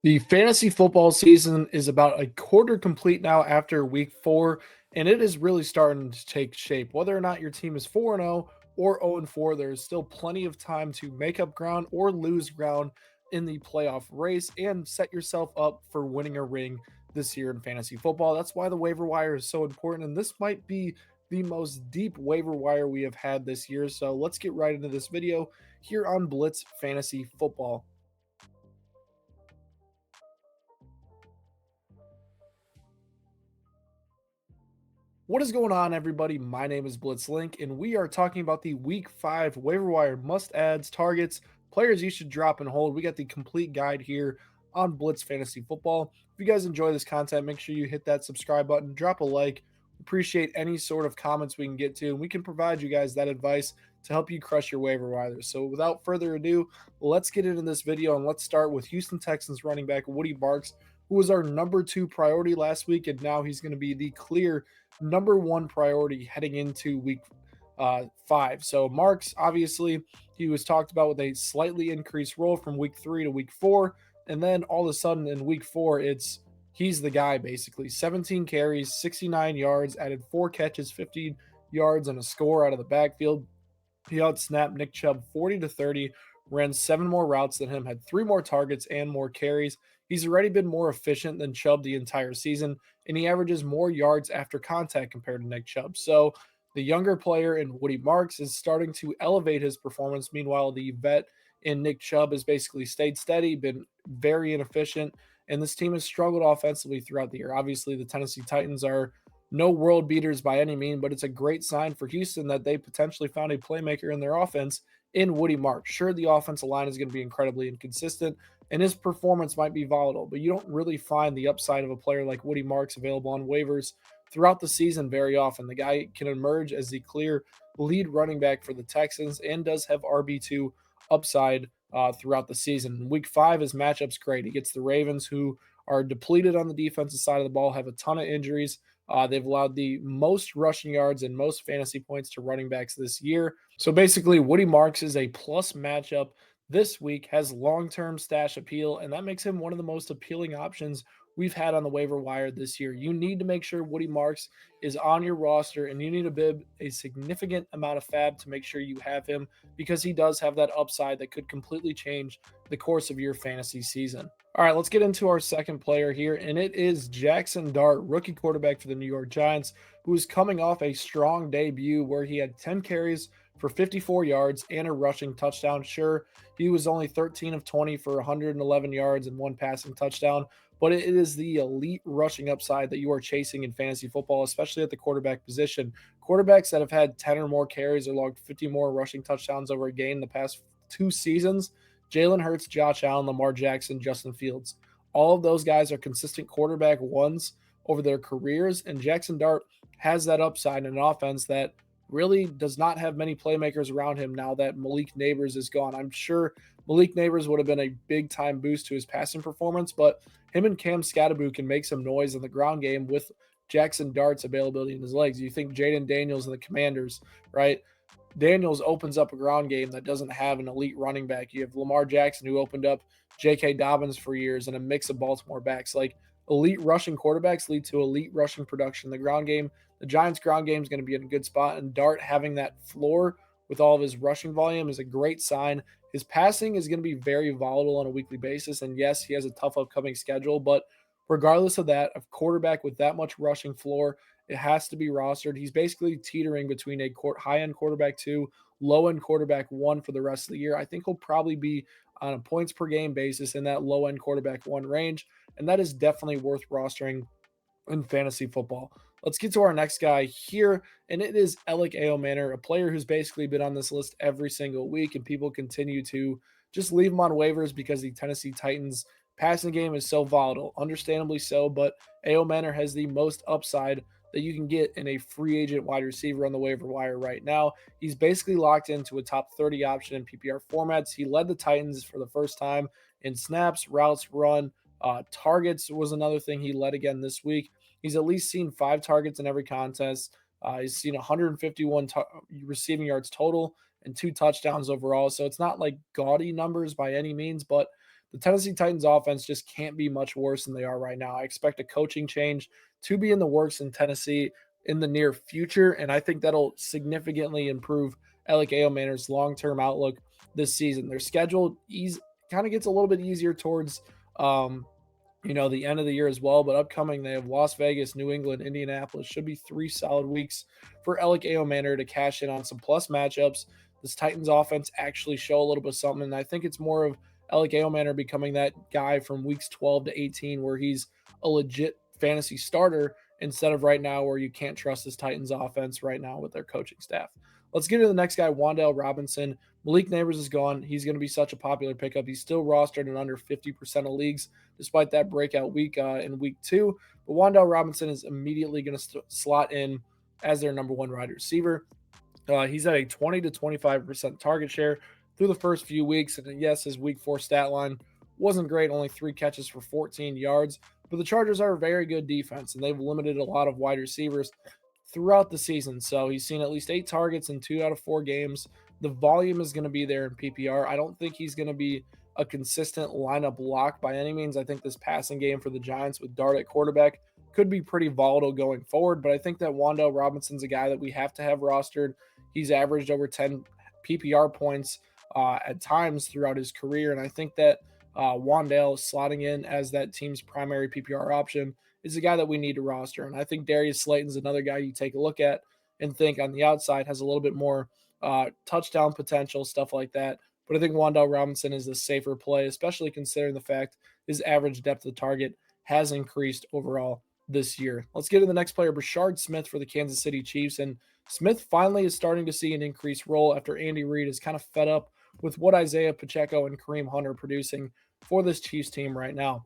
The fantasy football season is about a quarter complete now after week 4, and it is really starting to take shape. Whether or not your team is 4-0 or 0-4, there is still plenty of time to make up ground or lose ground in the playoff race and set yourself up for winning a ring this year in fantasy football. That's why the waiver wire is so important, and this might be the most deep waiver wire we have had this year. So let's get right into this video here on Blitz Fantasy Football. What is going on, everybody? My name is Blitzlink, and we are talking about the Week 5 waiver wire must-adds, targets, players you should drop and hold. We got the complete guide here on Blitz Fantasy Football. If you guys enjoy this content, make sure you hit that subscribe button, drop a like. Appreciate any sort of comments we can get to, and we can provide you guys that advice to help you crush your waiver wires. So without further ado, let's get into this video, and let's start with Houston Texans running back Woody Marks, who was our number 2 priority last week, and now he's going to be the clear number 1 priority heading into week 5. So Marks, obviously, he was talked about with a slightly increased role from week 3 to week 4. And then all of a sudden in week 4, he's the guy basically. 17 carries, 69 yards, added 4 catches, 50 yards, and a score out of the backfield. He outsnapped Nick Chubb 40-30, ran 7 more routes than him, had 3 more targets and more carries. He's already been more efficient than Chubb the entire season, and he averages more yards after contact compared to Nick Chubb. So the younger player in Woody Marks is starting to elevate his performance. Meanwhile, the vet in Nick Chubb has basically stayed steady, been very inefficient, and this team has struggled offensively throughout the year. Obviously, the Tennessee Titans are no world beaters by any mean, but it's a great sign for Houston that they potentially found a playmaker in their offense in Woody Marks. Sure, the offensive line is going to be incredibly inconsistent, and his performance might be volatile, but you don't really find the upside of a player like Woody Marks available on waivers throughout the season very often. The guy can emerge as the clear lead running back for the Texans and does have RB2 upside throughout the season. In week 5, his matchup's great. He gets the Ravens, who are depleted on the defensive side of the ball, have a ton of injuries. They've allowed the most rushing yards and most fantasy points to running backs this year. So basically, Woody Marks is a plus matchup this week, has long-term stash appeal, and that makes him one of the most appealing options we've had on the waiver wire this year. You need to make sure Woody Marks is on your roster, and you need to bid a significant amount of fab to make sure you have him, because he does have that upside that could completely change the course of your fantasy season. All right, let's get into our second player here, and it is Jackson Dart, rookie quarterback for the New York Giants, who is coming off a strong debut where he had 10 carries for 54 yards and a rushing touchdown. Sure, he was only 13 of 20 for 111 yards and 1 passing touchdown, but it is the elite rushing upside that you are chasing in fantasy football, especially at the quarterback position. Quarterbacks that have had 10 or more carries or logged 50 more rushing touchdowns over a game in the past 2 seasons: Jalen Hurts, Josh Allen, Lamar Jackson, Justin Fields. All of those guys are consistent quarterback ones over their careers, and Jackson Dart has that upside in an offense that really does not have many playmakers around him now that Malik Neighbors is gone. I'm sure Malik Neighbors would have been a big-time boost to his passing performance, but him and Cam Scatterboo can make some noise in the ground game with Jackson Dart's availability in his legs. You think Jaden Daniels and the Commanders, right? Daniels opens up a ground game that doesn't have an elite running back. You have Lamar Jackson, who opened up J.K. Dobbins for years, and a mix of Baltimore backs. Like, elite rushing quarterbacks lead to elite rushing production. The ground game, the Giants' ground game is going to be in a good spot, and Dart having that floor with all of his rushing volume is a great sign. His passing is going to be very volatile on a weekly basis, and yes, he has a tough upcoming schedule, but regardless of that, a quarterback with that much rushing floor, it has to be rostered. He's basically teetering between a high-end quarterback 2, low-end quarterback 1 for the rest of the year. I think he'll probably be on a points per game basis in that low-end quarterback 1 range, and that is definitely worth rostering in fantasy football. Let's get to our next guy here, and it is Alec Aomanor, a player who's basically been on this list every single week, and people continue to just leave him on waivers because the Tennessee Titans passing game is so volatile. Understandably so, but Aomanor has the most upside that you can get in a free agent wide receiver on the waiver wire right now. He's basically locked into a top 30 option in PPR formats. He led the Titans for the first time in snaps, routes run, targets was another thing he led again this week. He's at least seen 5 targets in every contest. He's seen 151 receiving yards total and 2 touchdowns overall. So it's not like gaudy numbers by any means, but The Tennessee Titans offense just can't be much worse than they are right now. I expect a coaching change to be in the works in Tennessee in the near future, and I think that'll significantly improve Alec Manor's long-term outlook this season. Their schedule kind of gets a little bit easier towards um, the end of the year as well. But upcoming, they have Las Vegas, New England, Indianapolis. Should be 3 solid weeks for Alec Manor to cash in on some plus matchups. This Titans offense actually show a little bit of something. And I think it's more of Alec Manor becoming that guy from weeks 12 to 18 where he's a legit fantasy starter instead of right now where you can't trust this Titans offense right now with their coaching staff. Let's get to the next guy, Wan'Dale Robinson. Malik Neighbors is gone. He's going to be such a popular pickup. He's still rostered in under 50% of leagues, despite that breakout week in week 2. But Wan'Dale Robinson is immediately going to slot in as their number one wide receiver. He's at a 20 to 25% target share through the first few weeks. And yes, his week 4 stat line wasn't great, only 3 catches for 14 yards. But the Chargers are a very good defense, and they've limited a lot of wide receivers throughout the season. So he's seen at least 8 targets in 2 out of 4 games. The volume is going to be there in PPR. I don't think he's going to be a consistent lineup lock by any means. I think this passing game for the Giants with Dart at quarterback could be pretty volatile going forward. But I think that Wan'Dale Robinson's a guy that we have to have rostered. He's averaged over 10 PPR points at times throughout his career. And I think that Wan'Dale slotting in as that team's primary PPR option is a guy that we need to roster. And I think Darius Slayton's another guy you take a look at and think on the outside has a little bit more touchdown potential, stuff like that. But I think Wan'Dale Robinson is the safer play, especially considering the fact his average depth of target has increased overall this year. Let's get to the next player, Brashard Smith for the Kansas City Chiefs. And Smith finally is starting to see an increased role after Andy Reid is kind of fed up with what Isaiah Pacheco and Kareem Hunt are producing for this Chiefs team right now.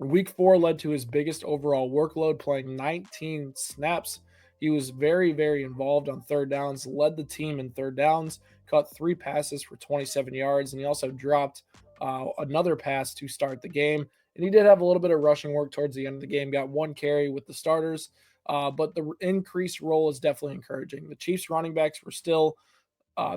Week 4 led to his biggest overall workload, playing 19 snaps. He was very, very involved on third downs, led the team in third downs, caught 3 passes for 27 yards, and he also dropped another pass to start the game. And he did have a little bit of rushing work towards the end of the game, got 1 carry with the starters, but the increased role is definitely encouraging. The Chiefs running backs were still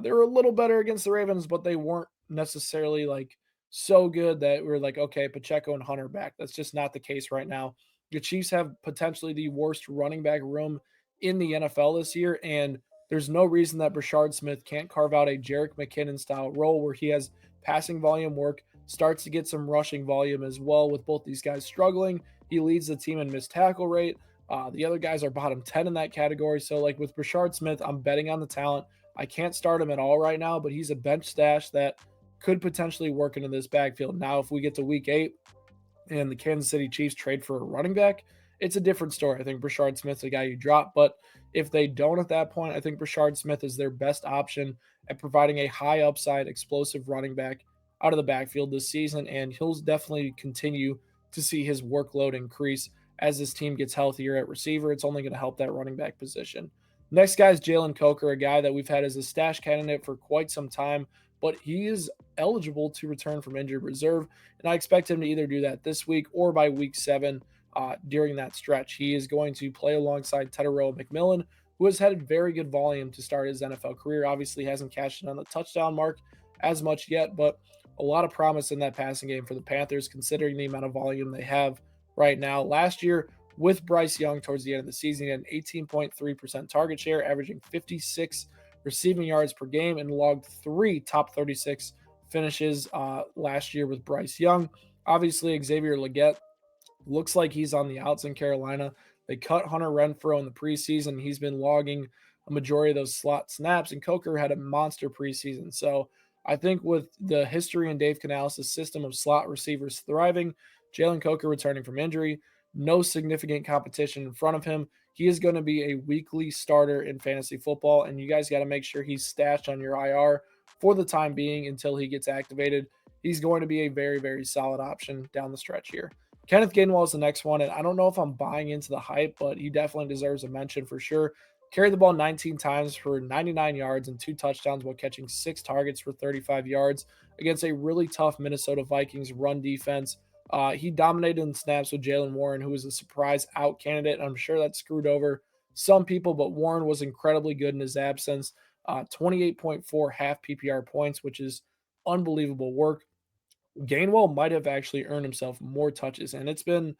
they were a little better against the Ravens, but they weren't necessarily like so good that we're like, okay, Pacheco and Hunter back. That's just not the case right now. The Chiefs have potentially the worst running back room in the NFL this year, and there's no reason that Brashard Smith can't carve out a Jerick McKinnon style role where he has passing volume work, starts to get some rushing volume as well. With both these guys struggling, he leads the team in missed tackle rate. The other guys are bottom 10 in that category. So, like with Brashard Smith, I'm betting on the talent. I can't start him at all right now, but he's a bench stash that could potentially work into this backfield. Now, if we get to week 8 and the Kansas City Chiefs trade for a running back, it's a different story. I think Brashard Smith's a guy you drop, but if they don't at that point, I think Brashard Smith is their best option at providing a high upside, explosive running back out of the backfield this season, and he'll definitely continue to see his workload increase as this team gets healthier at receiver. It's only going to help that running back position. Next guy is Jalen Coker, a guy that we've had as a stash candidate for quite some time, but he is eligible to return from injured reserve, and I expect him to either do that this week or by week 7 during that stretch. He is going to play alongside Tedero McMillan, who has had very good volume to start his NFL career. Obviously hasn't cashed in on the touchdown mark as much yet, but a lot of promise in that passing game for the Panthers, considering the amount of volume they have right now. Last year, with Bryce Young towards the end of the season, he had an 18.3% target share, averaging 56 receiving yards per game, and logged 3 top 36 finishes last year with Bryce Young. Obviously, Xavier Legette looks like he's on the outs in Carolina. They cut Hunter Renfrow in the preseason. He's been logging a majority of those slot snaps, and Coker had a monster preseason. So I think with the history in Dave Canales' system of slot receivers thriving, Jalen Coker returning from injury, no significant competition in front of him, he is going to be a weekly starter in fantasy football, and you guys got to make sure he's stashed on your IR for the time being until he gets activated. He's going to be a very, very solid option down the stretch here. Kenneth Gainwell is the next one, and I don't know if I'm buying into the hype, but he definitely deserves a mention for sure. Carried the ball 19 times for 99 yards and 2 touchdowns while catching 6 targets for 35 yards against a really tough Minnesota Vikings run defense. He dominated in snaps with Jalen Warren, who was a surprise out candidate. I'm sure that screwed over some people, but Warren was incredibly good in his absence. 28.4 half PPR points, which is unbelievable work. Gainwell might have actually earned himself more touches, and it's been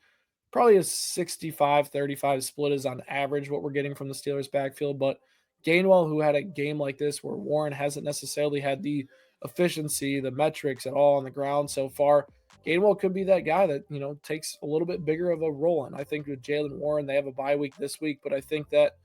probably a 65-35 split is on average what we're getting from the Steelers backfield. But Gainwell, who had a game like this where Warren hasn't necessarily had the efficiency, the metrics at all on the ground so far, Gainwell could be that guy that, takes a little bit bigger of a role. And I think with Jalen Warren, they have a bye week this week, but I think that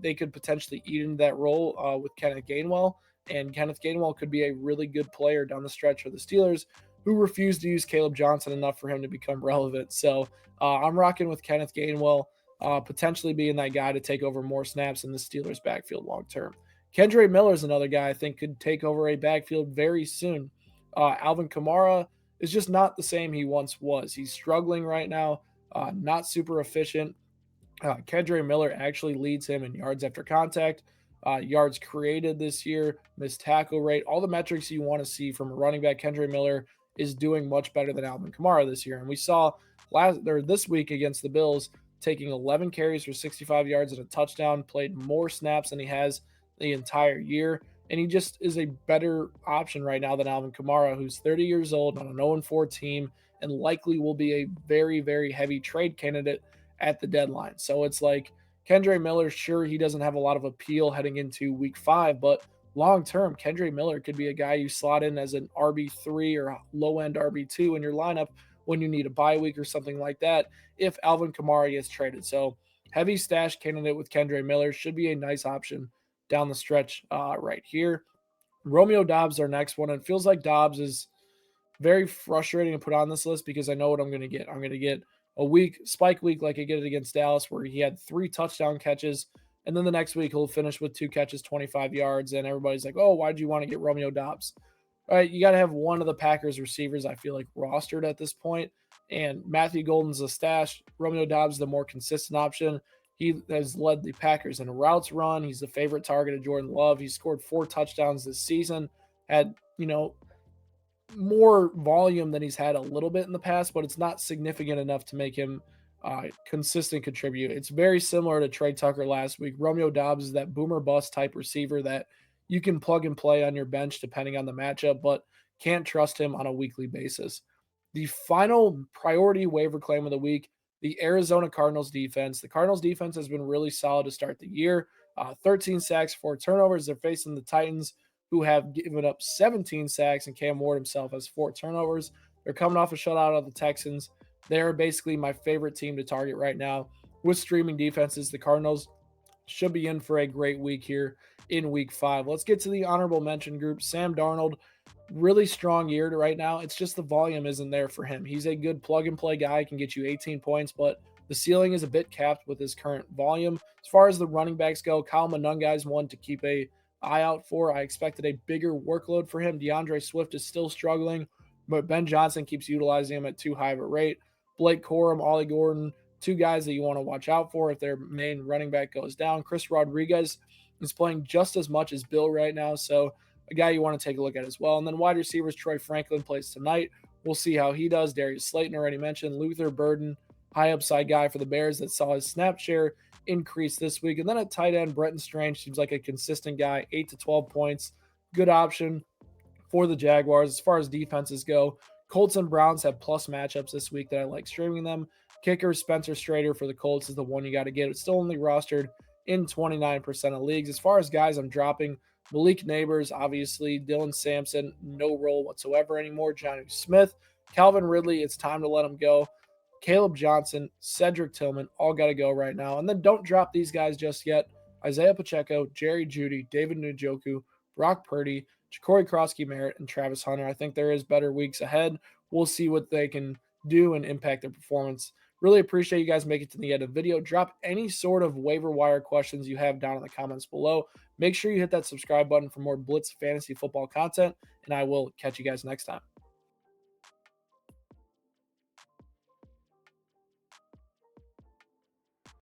they could potentially eat into that role with Kenneth Gainwell. And Kenneth Gainwell could be a really good player down the stretch for the Steelers, who refused to use Caleb Johnson enough for him to become relevant. So I'm rocking with Kenneth Gainwell, potentially being that guy to take over more snaps in the Steelers' backfield long term. Kendre Miller is another guy I think could take over a backfield very soon. Alvin Kamara is just not the same he once was. He's struggling right now, not super efficient. Kendre Miller actually leads him in yards after contact, yards created this year, missed tackle rate, all the metrics you want to see from a running back. Kendre Miller is doing much better than Alvin Kamara this year, and we saw this week against the Bills taking 11 carries for 65 yards and a touchdown, played more snaps than he has the entire year, and he just is a better option right now than Alvin Kamara, who's 30 years old on an 0-4 team and likely will be a very, very heavy trade candidate at the deadline. So it's like Kendre Miller, sure, he doesn't have a lot of appeal heading into week 5, but long term, Kendre Miller could be a guy you slot in as an RB3 or low end RB2 in your lineup when you need a bye week or something like that if Alvin Kamara gets traded. So heavy stash candidate with Kendre Miller should be a nice option down the stretch right here. Romeo Dobbs, our next one. It feels like Dobbs is very frustrating to put on this list because I know what I'm going to get. I'm going to get a week, spike week, like I get it against Dallas, where he had 3 touchdown catches. And then the next week, he'll finish with 2 catches, 25 yards. And everybody's like, oh, why'd you want to get Romeo Dobbs? All right, you got to have one of the Packers receivers, I feel like, rostered at this point. And Matthew Golden's a stash. Romeo Dobbs, the more consistent option. He has led the Packers in routes run. He's the favorite target of Jordan Love. He scored 4 touchdowns this season. Had, more volume than he's had a little bit in the past, but it's not significant enough to make him consistent contribute. It's very similar to Trey Tucker last week. Romeo Dobbs is that boomer bust type receiver that you can plug and play on your bench depending on the matchup, but can't trust him on a weekly basis. The final priority waiver claim of the week, the Arizona Cardinals defense. The Cardinals defense has been really solid to start the year. 13 sacks, 4 turnovers. They're facing the Titans, who have given up 17 sacks, and Cam Ward himself has 4 turnovers. They're coming off a shutout of the Texans. They're basically my favorite team to target right now. With streaming defenses, the Cardinals should be in for a great week here in week 5. Let's get to the honorable mention group. Sam Darnold, really strong year right now. It's just the volume isn't there for him. He's a good plug and play guy, can get you 18 points, but the ceiling is a bit capped with his current volume. As far as the running backs go, Kyle Monunga is one to keep a eye out for. I expected a bigger workload for him. DeAndre Swift is still struggling, but Ben Johnson keeps utilizing him at too high of a rate. Blake Corum, Ollie Gordon, 2 guys that you want to watch out for if their main running back goes down. Chris Rodriguez is playing just as much as Bill right now, so a guy you want to take a look at as well. And then wide receivers, Troy Franklin plays tonight. We'll see how he does. Darius Slayton already mentioned. Luther Burden, high upside guy for the Bears that saw his snap share increase this week. And then at tight end, Bretton Strange seems like a consistent guy, 8 to 12 points. Good option for the Jaguars. As far as defenses go, Colts and Browns have plus matchups this week that I like streaming them. Kicker Spencer Strader for the Colts is the one you got to get. It's still only rostered in 29% of leagues. As far as guys I'm dropping, Malik Neighbors, obviously. Dylan Sampson, no role whatsoever anymore. Johnny Smith, Calvin Ridley, it's time to let him go. Caleb Johnson, Cedric Tillman, all got to go right now. And then don't drop these guys just yet. Isaiah Pacheco, Jerry Jeudy, David Njoku, Brock Purdy, Ja'Cory Krosky-Merritt, and Travis Hunter. I think there is better weeks ahead. We'll see what they can do and impact their performance. Really appreciate you guys making it to the end of the video. Drop any sort of waiver wire questions you have down in the comments below. Make sure you hit that subscribe button for more Blitz fantasy football content, and I will catch you guys next time.